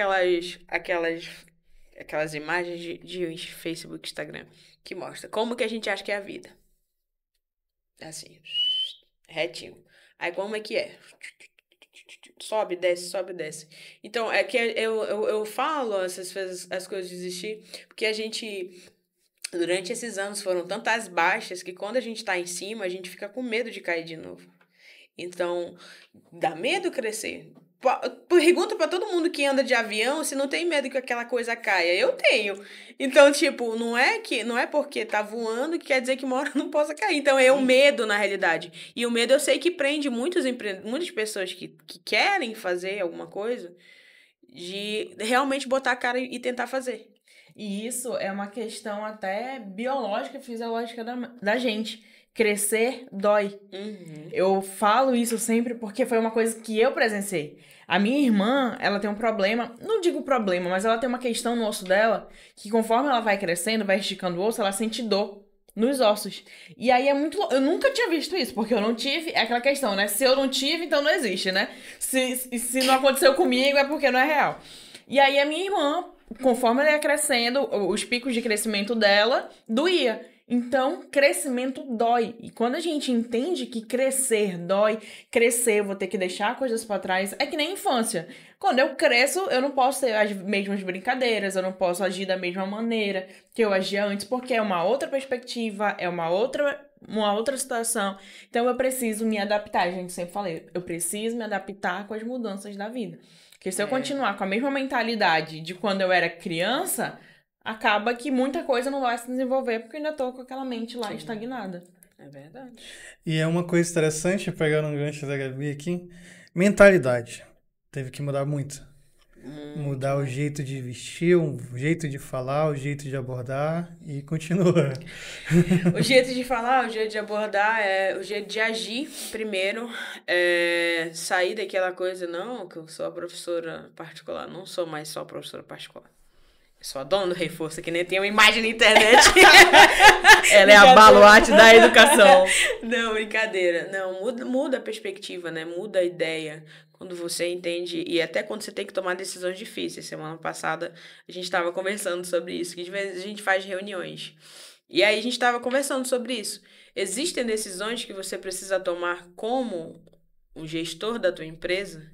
aquelas imagens de Facebook, Instagram, que mostra como que a gente acha que é a vida. Assim, retinho. Aí como é que é? Sobe, desce, sobe, desce. Então, é que eu falo as coisas de existir, porque a gente, durante esses anos, foram tantas baixas que quando a gente tá em cima, a gente fica com medo de cair de novo. Então, dá medo crescer. Pergunta pra todo mundo que anda de avião se não tem medo que aquela coisa caia. Eu tenho. Então, tipo, não é porque tá voando que quer dizer que uma hora não possa cair. Então, é o medo, na realidade. E o medo eu sei que prende muitas pessoas que querem fazer alguma coisa de realmente botar a cara e tentar fazer. E isso é uma questão até biológica e fisiológica da gente. Crescer dói. Uhum. Eu falo isso sempre porque foi uma coisa que eu presenciei. A minha irmã, ela tem um problema, não digo problema, mas ela tem uma questão no osso dela, que conforme ela vai crescendo, vai esticando o osso, ela sente dor nos ossos. E aí é muito... Eu nunca tinha visto isso, porque eu não tive... É aquela questão, né? Se eu não tive, então não existe, né? Se não aconteceu comigo, é porque não é real. E aí a minha irmã, conforme ela ia crescendo, os picos de crescimento dela doía. Então, crescimento dói. E quando a gente entende que crescer dói, eu vou ter que deixar coisas pra trás, é que nem infância. Quando eu cresço, eu não posso ter as mesmas brincadeiras, eu não posso agir da mesma maneira que eu agia antes, porque é uma outra perspectiva, é uma outra situação. Então, eu preciso me adaptar. A gente sempre fala, eu preciso me adaptar com as mudanças da vida. Porque se eu continuar com a mesma mentalidade de quando eu era criança... acaba que muita coisa não vai se desenvolver porque eu ainda tô com aquela mente lá estagnada. É verdade. E é uma coisa interessante, pegando um gancho da Gabi aqui, mentalidade. Teve que mudar muito. Mudar o jeito de vestir, o jeito de falar, o jeito de abordar e continua. O jeito de falar, o jeito de abordar, o jeito de agir primeiro, sair daquela coisa, não, que eu sou a professora particular, não sou mais só professora particular. Sou a dona do reforço, que nem tem uma imagem na internet. Ela é a baluarte da educação. Não, brincadeira. Não, muda a perspectiva, né? Muda a ideia. Quando você entende, e até quando você tem que tomar decisões difíceis. Semana passada a gente estava conversando sobre isso, que de vez a gente faz reuniões. E aí a gente estava conversando sobre isso. Existem decisões que você precisa tomar como um gestor da tua empresa,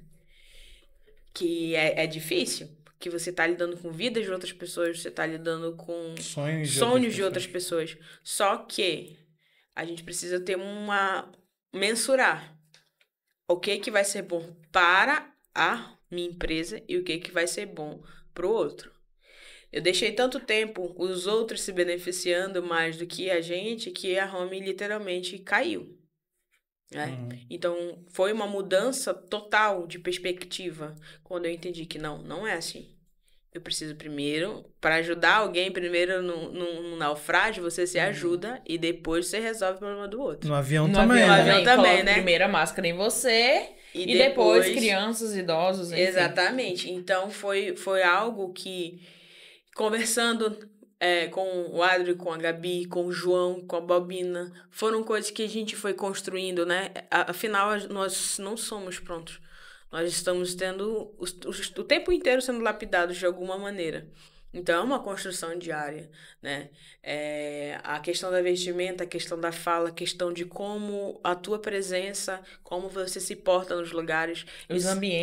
que é difícil. Que você está lidando com vidas de outras pessoas, você está lidando com sonhos de outras pessoas. Só que a gente precisa ter mensurar o que vai ser bom para a minha empresa e o que vai ser bom para o outro. Eu deixei tanto tempo os outros se beneficiando mais do que a gente, que a home literalmente caiu. Né? Então, foi uma mudança total de perspectiva quando eu entendi que não é assim. Eu preciso primeiro, para ajudar alguém, primeiro no naufrágio, você se ajuda e depois você resolve o problema do outro. No avião também. No avião também, né? Primeiro a máscara em você e depois crianças, idosos, enfim. Exatamente. Então, foi algo que, conversando com o Adri, com a Gabi, com o João, com a Bobina, foram coisas que a gente foi construindo, né? Afinal, nós não somos prontos. Nós estamos tendo o tempo inteiro sendo lapidados de alguma maneira. Então, é uma construção diária, né? A questão da vestimenta, a questão da fala, a questão de como a tua presença, como você se porta nos lugares.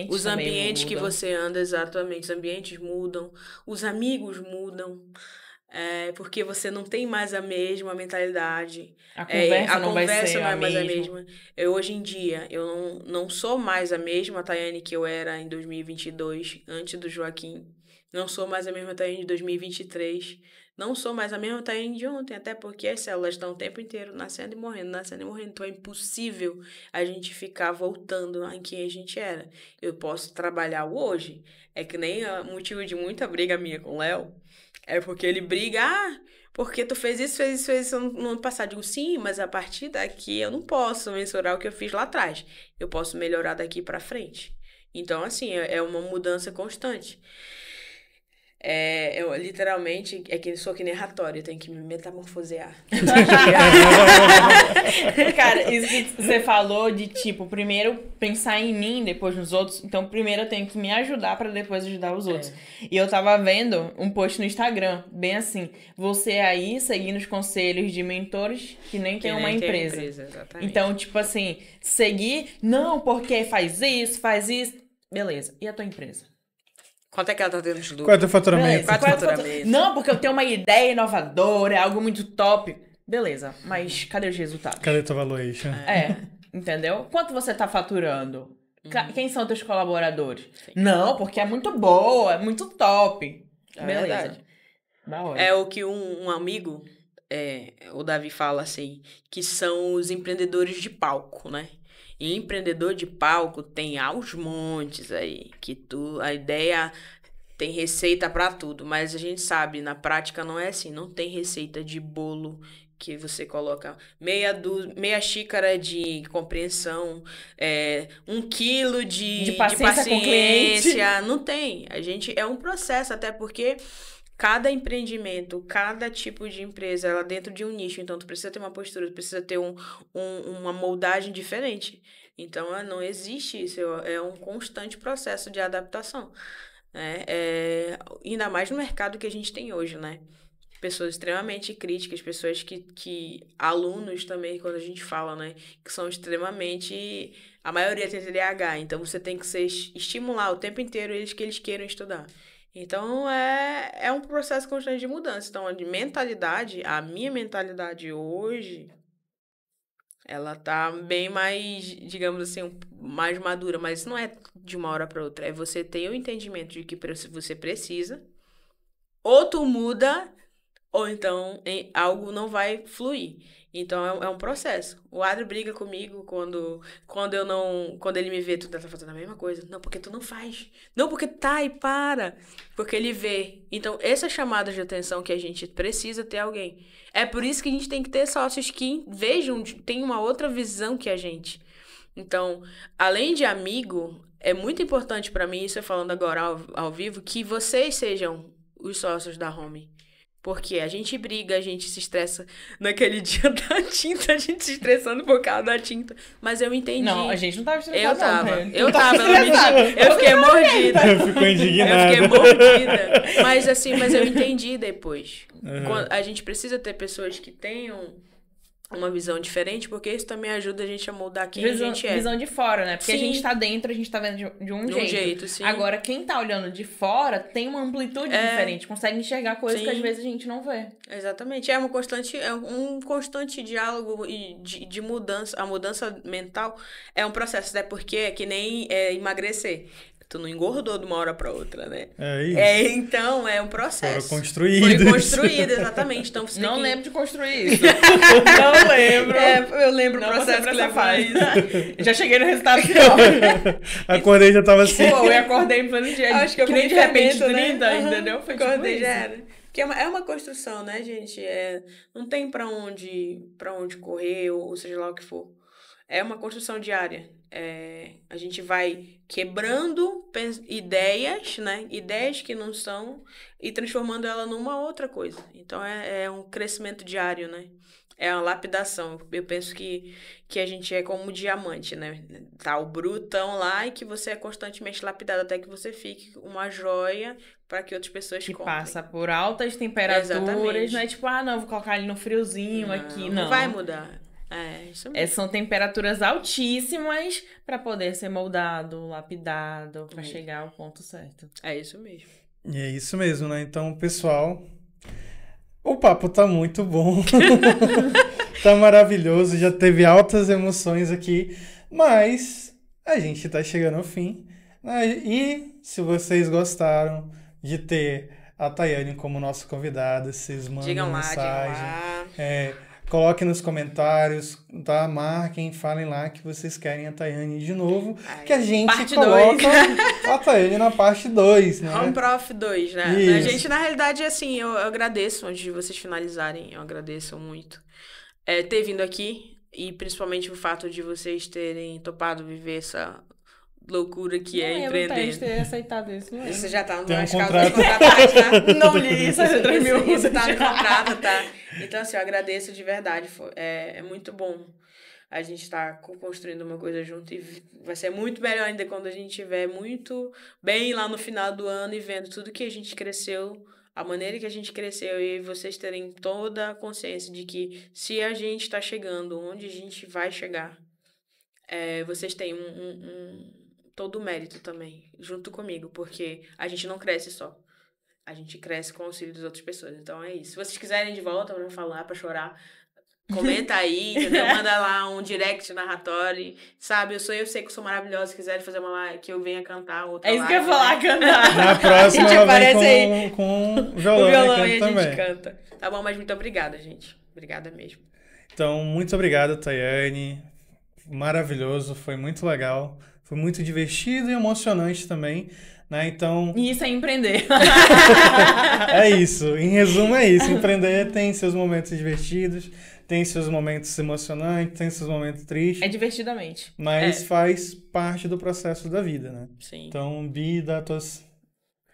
Os ambientes que você anda, exatamente. Os ambientes mudam, os amigos mudam. Porque você não tem mais a mesma mentalidade. A conversa não vai ser não é mais a mesma. Hoje em dia, eu não sou mais a mesma Tayane que eu era em 2022, antes do Joaquim. Não sou mais a mesma Tayane de 2023. Não sou mais a mesma Tayane de ontem, até porque as células estão o tempo inteiro nascendo e morrendo, nascendo e morrendo. Então, é impossível a gente ficar voltando em quem a gente era. Eu posso trabalhar o hoje. É que nem motivo de muita briga minha com o Léo. É porque ele briga, porque tu fez isso no ano passado. Digo, sim, mas a partir daqui eu não posso mensurar o que eu fiz lá atrás. Eu posso melhorar daqui pra frente. Então, assim, é uma mudança constante. Eu literalmente, sou que nem Ratório, eu tenho que me metamorfosear. Cara, isso que você falou de, tipo, primeiro pensar em mim, depois nos outros. Então, primeiro eu tenho que me ajudar pra depois ajudar os outros. E eu tava vendo um post no Instagram, bem assim, você aí seguindo os conselhos de mentores que nem tem uma empresa. Então, tipo assim, seguir, não, porque faz isso. Beleza, e a tua empresa? Quanto é que ela tá tendo de lucro? Qual é o teu faturamento? Não, porque eu tenho uma ideia inovadora, é algo muito top. Beleza, mas cadê os resultados? Cadê o teu valuation? Entendeu? Quanto você tá faturando? Quem são teus colaboradores? Sim. Não, porque é muito boa, é muito top. Beleza. Verdade. Da hora. É o que um amigo, o Davi fala assim, que são os empreendedores de palco, né? E empreendedor de palco tem aos montes aí, que a ideia tem receita pra tudo, mas a gente sabe, na prática não é assim, não tem receita de bolo que você coloca meia xícara de compreensão, 1 quilo de paciência com o cliente. Não tem. É um processo, até porque cada empreendimento, cada tipo de empresa, ela dentro de um nicho. Então, tu precisa ter uma postura, tu precisa ter uma moldagem diferente. Então, não existe isso. É um constante processo de adaptação. Né? Ainda mais no mercado que a gente tem hoje, né? Pessoas extremamente críticas, pessoas que alunos também, quando a gente fala, né? Que são extremamente... A maioria tem TDAH. Então, você tem que estimular o tempo inteiro eles que eles queiram estudar. Então, é um processo constante de mudança. Então, a minha mentalidade hoje, ela tá bem mais, digamos assim, mais madura. Mas isso não é de uma hora para outra. É você ter o entendimento de que você precisa. Ou tu muda, ou então algo não vai fluir. Então, é um processo. O Adri briga comigo quando ele me vê, tu tá fazendo a mesma coisa. Não, porque tu não faz. Não, porque tá e para. Porque ele vê. Então, essa chamada de atenção que a gente precisa ter alguém. É por isso que a gente tem que ter sócios que vejam, tem uma outra visão que a gente. Então, além de amigo, é muito importante pra mim, isso eu falando agora ao vivo, que vocês sejam os sócios da Home. Porque a gente briga, a gente se estressa. Naquele dia da tinta, a gente se estressando por causa da tinta. Mas eu entendi. Não, a gente não tava estressado. Eu tava, não menti. Eu fiquei mordida. Ficou indignado. Eu fiquei mordida. Mas assim, eu entendi depois. A gente precisa ter pessoas que tenham uma visão diferente, porque isso também ajuda a gente a moldar quem a gente é. Visão de fora, né? Porque Sim. a gente tá dentro, a gente tá vendo de um jeito. Sim. Agora, quem tá olhando de fora tem uma amplitude diferente, consegue enxergar coisas que às vezes a gente não vê. Exatamente. É um constante diálogo e de mudança. A mudança mental é um processo, né? Porque é que nem emagrecer. Tu não engordou de uma hora pra outra, né? É isso. Então, é um processo. Foi construído, exatamente. Então, você Não tem lembro de construir isso. Não lembro. eu lembro o Não processo que levou a isso. Já cheguei no resultado final. Acordei e já tava assim. Pô, eu acordei em pleno dia. Acho que eu nem de repente 30, né? entendeu? Foi tipo Acordei, isso. já era. Porque é uma construção, né, gente? Não tem pra onde correr, ou seja lá o que for. É uma construção diária. A gente vai quebrando ideias, né? Ideias que não são, e transformando ela numa outra coisa. Então, é um crescimento diário, né? É uma lapidação. Eu penso que a gente é como um diamante, né? Tá o brutão lá e que você é constantemente lapidado até que você fique uma joia para que outras pessoas Que comprem. passa por altas temperaturas, Exatamente. não é tipo, não, vou colocar ele no friozinho aqui, não. Não vai mudar. Isso mesmo. São temperaturas altíssimas para poder ser moldado, lapidado, para chegar ao ponto certo. É isso mesmo. E é isso mesmo, né? Então, pessoal, o papo tá muito bom. Tá maravilhoso, já teve altas emoções aqui, mas a gente tá chegando ao fim, né? E se vocês gostaram de ter a Tayane como nossa convidada, vocês mandam Digam lá. Coloquem nos comentários, tá? Marquem, falem lá que vocês querem a Tayane de novo, que a gente parte coloca a Tayane na parte 2, né? Home Prof 2, né? Isso. A gente, na realidade, assim, eu agradeço, antes de vocês finalizarem, eu agradeço muito ter vindo aqui, e principalmente o fato de vocês terem topado viver essa loucura que é empreender. Eu ter aceitado isso, não é? Você já tá no Tem um mais causas contrato. contratadas, tá? Não li isso, é 3 mil. Isso tá no contrato, tá? Então, assim, eu agradeço de verdade. É muito bom a gente tá construindo uma coisa junto, e vai ser muito melhor ainda quando a gente estiver muito bem lá no final do ano e vendo tudo que a gente cresceu, a maneira que a gente cresceu, e vocês terem toda a consciência de que se a gente tá chegando onde a gente vai chegar, vocês têm todo o mérito também, junto comigo, porque a gente não cresce só. A gente cresce com o auxílio das outras pessoas. Então é isso. Se vocês quiserem de volta pra falar, pra chorar, comenta aí, entendeu? Manda lá um direct narratório, sabe? Eu sei que eu sou maravilhosa. Se quiserem fazer uma live, que eu venha cantar outra É isso que eu ia live, falar, cantar. Na próxima A gente ela aparece vem com violão, o violão e e a canta gente também. canta. Tá bom, mas muito obrigada, gente. Obrigada mesmo. Então, muito obrigado, Tayane. Maravilhoso, foi muito legal. Foi muito divertido e emocionante também, né? Então, E isso é empreender. é isso. Em resumo, é isso. Empreender tem seus momentos divertidos, tem seus momentos emocionantes, tem seus momentos tristes. É divertidamente. Mas faz parte do processo da vida, né? Sim. Então, Bi, dá tuas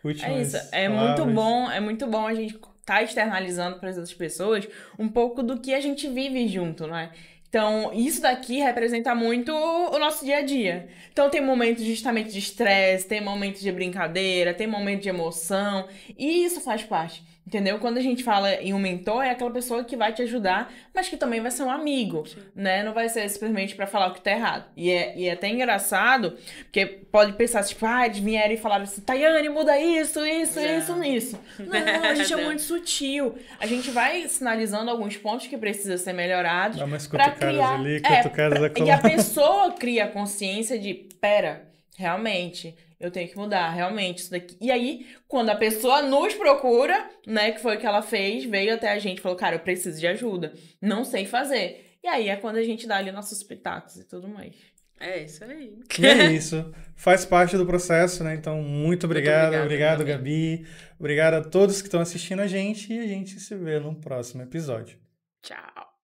últimas É isso. É palavras. muito bom a gente tá externalizando para as outras pessoas um pouco do que a gente vive junto, não é? Então, isso daqui representa muito o nosso dia a dia. Então, tem momentos justamente de estresse, tem momentos de brincadeira, tem momentos de emoção, e isso faz parte, entendeu? Quando a gente fala em um mentor, é aquela pessoa que vai te ajudar, mas que também vai ser um amigo, né? Não vai ser simplesmente pra falar o que tá errado. E é até engraçado, porque pode pensar, tipo, eles vieram e falaram assim, Tayane, muda isso. Não, a gente é muito sutil. A gente vai sinalizando alguns pontos que precisam ser melhorados. Dá umas Pra cutucadas criar, ali, cutucadas e acolá. a pessoa cria a consciência de, pera, realmente, eu tenho que mudar, realmente, isso daqui. E aí, quando a pessoa nos procura, né, que foi o que ela fez, veio até a gente e falou, cara, eu preciso de ajuda, não sei fazer. E aí é quando a gente dá ali nossos pitacos e tudo mais. É isso aí. E é isso. Faz parte do processo, né? Então, muito obrigado. Obrigado, também. Gabi. Obrigado a todos que estão assistindo a gente, e a gente se vê no próximo episódio. Tchau.